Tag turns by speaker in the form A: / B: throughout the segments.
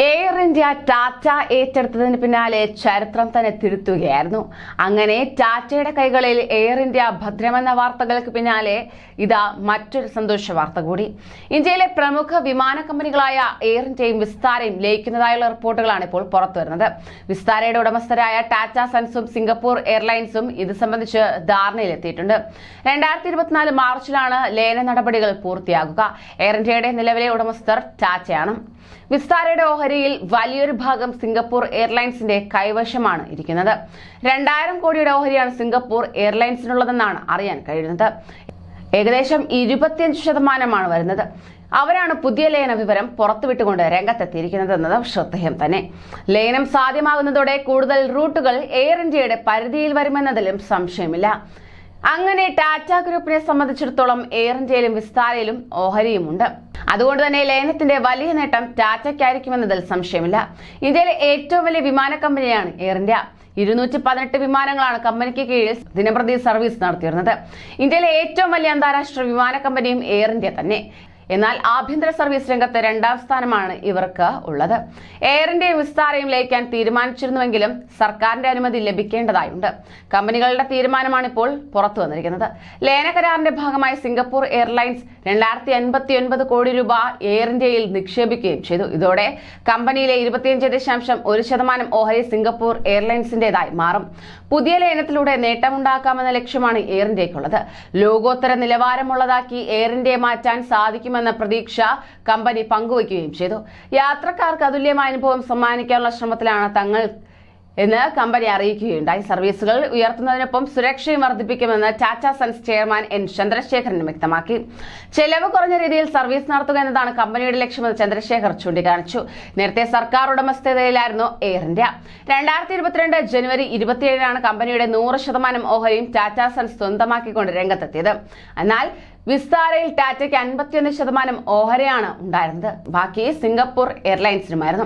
A: Air India Tata ഏറ്റെടുത്തതിന് പിന്നാലെ ചരിത്രം തന്നെ തിരുത്തുകയായിരുന്നു. അങ്ങനെ ടാറ്റയുടെ കൈകളിൽ എയർ ഇന്ത്യ ഭദ്രമെന്ന വാർത്തകൾക്ക് പിന്നാലെ ഇതാ മറ്റൊരു സന്തോഷ വാർത്ത കൂടി. ഇന്ത്യയിലെ പ്രമുഖ വിമാന കമ്പനികളായ എയർ ഇന്ത്യയും വിസ്താരയും ലയിക്കുന്നതായുള്ള റിപ്പോർട്ടുകളാണ് ഇപ്പോൾ പുറത്തുവരുന്നത്. വിസ്താരയുടെ ഉടമസ്ഥരായ ടാറ്റ സൺസും സിംഗപ്പൂർ എയർലൈൻസും ഇത് സംബന്ധിച്ച് ധാരണയിലെത്തിയിട്ടുണ്ട്. 2024 മാർച്ചിലാണ് ലയന നടപടികൾ പൂർത്തിയാകുക. എയർ ഇന്ത്യയുടെ നിലവിലെ ഉടമസ്ഥർ ടാറ്റയാണ്. വിസ്താരയുടെ ഓഹരിയിൽ വലിയൊരു ഭാഗം സിംഗപ്പൂർ എയർലൈൻസിന്റെ കൈവശമാണ് ഇരിക്കുന്നത്. 2000 കോടിയുടെ ഓഹരിയാണ് സിംഗപ്പൂർ എയർലൈൻസിനുള്ളതെന്നാണ് അറിയാൻ കഴിയുന്നത്. ഏകദേശം 25% വരുന്നത്. അവരാണ് പുതിയ ലയന വിവരം പുറത്തുവിട്ടുകൊണ്ട് രംഗത്തെത്തിയിരിക്കുന്നത് എന്നത് ശ്രദ്ധേയം തന്നെ. ലയനം സാധ്യമാകുന്നതോടെ കൂടുതൽ റൂട്ടുകൾ എയർ ഇന്ത്യയുടെ പരിധിയിൽ വരുമെന്നതിലും സംശയമില്ല. അങ്ങനെ ടാറ്റ ഗ്രൂപ്പിനെ സംബന്ധിച്ചിടത്തോളം എയർ ഇന്ത്യയിലും വിസ്താരയിലും ഓഹരിയുമുണ്ട്. അതുകൊണ്ട് തന്നെ ലയനത്തിന്റെ വലിയ നേട്ടം ടാറ്റയ്ക്കായിരിക്കുമെന്നതിൽ സംശയമില്ല. ഇന്ത്യയിലെ ഏറ്റവും വലിയ വിമാന കമ്പനിയാണ് എയർ ഇന്ത്യ. 218 വിമാനങ്ങളാണ് കമ്പനിക്ക് കീഴിൽ ദിനംപ്രതി സർവീസ് നടത്തിയിരുന്നത്. ഇന്ത്യയിലെ ഏറ്റവും വലിയ അന്താരാഷ്ട്ര വിമാന കമ്പനിയും എയർ ഇന്ത്യ തന്നെ. എന്നാൽ ആഭ്യന്തര സർവീസ് രംഗത്ത് 2ാം സ്ഥാനമാണ് ഇവർക്ക് ഉള്ളത്. എയർ ഇന്ത്യയും വിസ്താരയും ലയിക്കാൻ തീരുമാനിച്ചിരുന്നുവെങ്കിലും സർക്കാരിന്റെ അനുമതി ലഭിക്കേണ്ടതായുണ്ട്. കമ്പനികളുടെ തീരുമാനമാണ് ഇപ്പോൾ പുറത്തു വന്നിരിക്കുന്നത്. ലയന കരാറിന്റെ ഭാഗമായി സിംഗപ്പൂർ എയർലൈൻസ് 2059 കോടി രൂപ എയർ ഇന്ത്യയിൽ നിക്ഷേപിക്കുകയും ചെയ്തു. ഇതോടെ കമ്പനിയിലെ 25.1% ഓഹരി സിംഗപ്പൂർ എയർലൈൻസിന്റേതായി മാറും. പുതിയ ലയനത്തിലൂടെ നേട്ടമുണ്ടാക്കാമെന്ന ലക്ഷ്യമാണ് എയർ ഇന്ത്യക്കുള്ളത്. ലോകോത്തര നിലവാരമുള്ളതാക്കി എയർ ഇന്ത്യയെ മാറ്റാൻ സാധിക്കുമെന്ന പ്രതീക്ഷ കമ്പനി പങ്കുവയ്ക്കുകയും ചെയ്തു. യാത്രക്കാർക്ക് അതുല്യമായ അനുഭവം സമ്മാനിക്കാനുള്ള ശ്രമത്തിലാണ് തങ്ങൾ എന്ന് കമ്പനി അറിയിക്കുകയുണ്ടായി. സർവീസുകൾ ഉയർത്തുന്നതിനൊപ്പം സുരക്ഷയും വർദ്ധിപ്പിക്കുമെന്ന് Tata sons chairman N Chandrasekharan വ്യക്തമാക്കി. ചെലവ് കുറഞ്ഞ രീതിയിൽ സർവീസ് നടത്തുക എന്നതാണ് കമ്പനിയുടെ ലക്ഷ്യമെന്ന് ചന്ദ്രശേഖർ ചൂണ്ടിക്കാണിച്ചു. നേരത്തെ സർക്കാർ ഉടമസ്ഥതയിലായിരുന്നു എയർ ഇന്ത്യ. 2022 ജനുവരി 27 കമ്പനിയുടെ 100% ഓഹരിയും ടാറ്റ സൺസ് സ്വന്തമാക്കിക്കൊണ്ട് രംഗത്തെത്തിയത്. എന്നാൽ വിസ്താരയിൽ ടാറ്റയ്ക്ക് 51% ഓഹരിയാണ് ഉണ്ടായിരുന്നത്. ബാക്കി സിംഗപ്പൂർ എയർലൈൻസിനുമായിരുന്നു.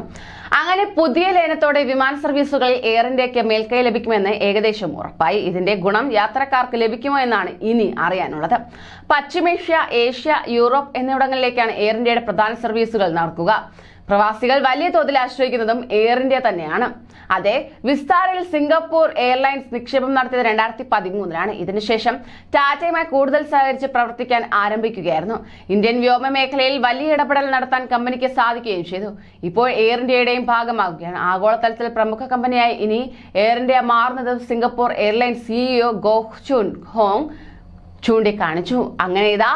A: അങ്ങനെ പുതിയ ലയനത്തോടെ വിമാന സർവീസുകളിൽ എയർ ഇന്ത്യക്ക് മേൽക്കൈ ലഭിക്കുമെന്ന് ഏകദേശം ഉറപ്പായി. ഇതിന്റെ ഗുണം യാത്രക്കാർക്ക് ലഭിക്കുമോ എന്നാണ് ഇനി അറിയാനുള്ളത്. പശ്ചിമേഷ്യ, ഏഷ്യ, യൂറോപ്പ് എന്നിവിടങ്ങളിലേക്കാണ് എയർ ഇന്ത്യയുടെ പ്രധാന സർവീസുകൾ നടക്കുക. പ്രവാസികൾ വലിയ തോതിൽ ആശ്രയിക്കുന്നതും എയർ ഇന്ത്യ തന്നെയാണ്. അതെ, വിസ്താരയിൽ സിംഗപ്പൂർ എയർലൈൻസ് നിക്ഷേപം നടത്തിയത് 2013 ഇതിനുശേഷം ടാറ്റയുമായി കൂടുതൽ സഹകരിച്ച് പ്രവർത്തിക്കാൻ ആരംഭിക്കുകയായിരുന്നു. ഇന്ത്യൻ വ്യോമ മേഖലയിൽ വലിയ ഇടപെടൽ നടത്താൻ കമ്പനിക്ക് സാധിക്കുകയും ചെയ്തു. ഇപ്പോൾ എയർ ഇന്ത്യയുടെയും ഭാഗമാകുകയാണ്. ആഗോളതലത്തിൽ പ്രമുഖ കമ്പനിയായി ഇനി എയർ ഇന്ത്യ മാറുന്നത് Singapore airlines CEO go Joon Hong ചൂണ്ടിക്കാണിച്ചു. അങ്ങനെ ഇതാ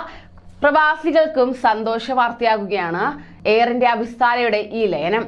A: പ്രവാസികൾക്കും സന്തോഷ വാർത്തയാകുകയാണ് എയർ ഇന്ത്യ വിസ്താരയുടെ ഈ ലയനം.